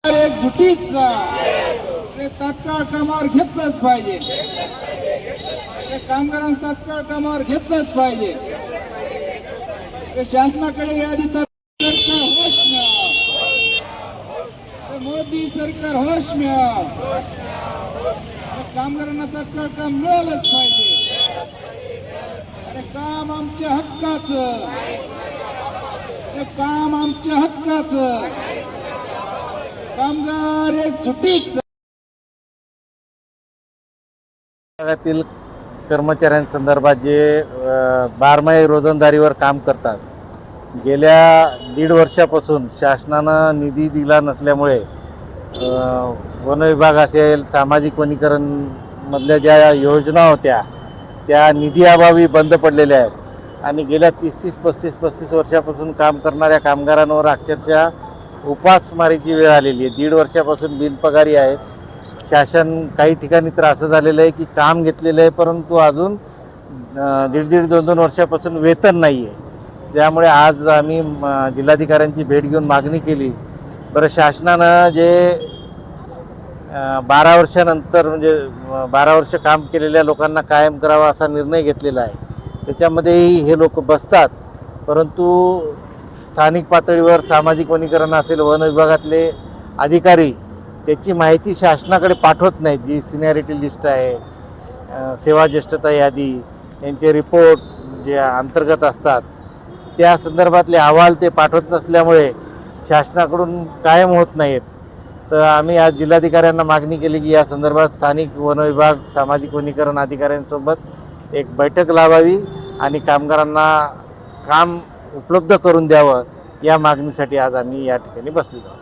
एकजुटीचा ते तात्काळ कामावर घेतलंच पाहिजे. ते कामगारांना तात्काळ कामावर घेतलंच पाहिजे. ते शासनाकडे यादी सरकार होश मिळावं. मोदी सरकार होश मिळावं. कामगारांना तात्काळ काम मिळालंच पाहिजे. अरे काम आमच्या हक्काचं. काम आमच्या हक्काचं. कामगार एकजुटीचं. विभागातील कर्मचाऱ्यांसंदर्भात जे बारमाही रोजंदारीवर काम करतात, गेल्या 1.5 वर्षापासून शासनानं निधी दिला नसल्यामुळे वन विभाग असेल, सामाजिक वनीकरण मधल्या ज्या योजना होत्या त्या निधी अभावी बंद पडलेल्या आहेत. आणि गेल्या 30-35 वर्षापासून काम करणाऱ्या कामगारांवर अक्षरशः उपासमारीची वेळ आलेली आहे. 1.5 वर्षापासून बिनपगारी आहेत. शासन काही ठिकाणी तर असं झालेलं आहे की काम घेतलेलं आहे परंतु अजून 1.5-2 वर्षापासून वेतन नाही आहे. त्यामुळे आज आम्ही जिल्हाधिकाऱ्यांची भेट घेऊन मागणी केली. बरं, शासनानं जे 12 वर्षानंतर म्हणजे 12 वर्ष काम केलेल्या लोकांना कायम करावा असा निर्णय घेतलेला आहे. त्याच्यामध्येही हे लोक बसतात परंतु स्थानिक पातळीवर सामाजिक वनीकरण असेल, वन विभागातले अधिकारी त्याची माहिती शासनाकडे पाठवत नाहीत. जी सिनियरिटी लिस्ट आहे, सेवा ज्येष्ठता यादी, यांचे रिपोर्ट जे अंतर्गत असतात त्या संदर्भातले अहवाल ते पाठवत नसल्यामुळे शासनाकडून कायम होत नाहीत. तर आम्ही आज जिल्हाधिकाऱ्यांना मागणी केली की या संदर्भात स्थानिक वन विभाग, सामाजिक वनीकरण अधिकाऱ्यांसोबत एक बैठक लावावी आणि कामगारांना काम उपलब्ध करून द्यावं, या मागणीसाठी आज आम्ही या ठिकाणी बसलेलो आहोत.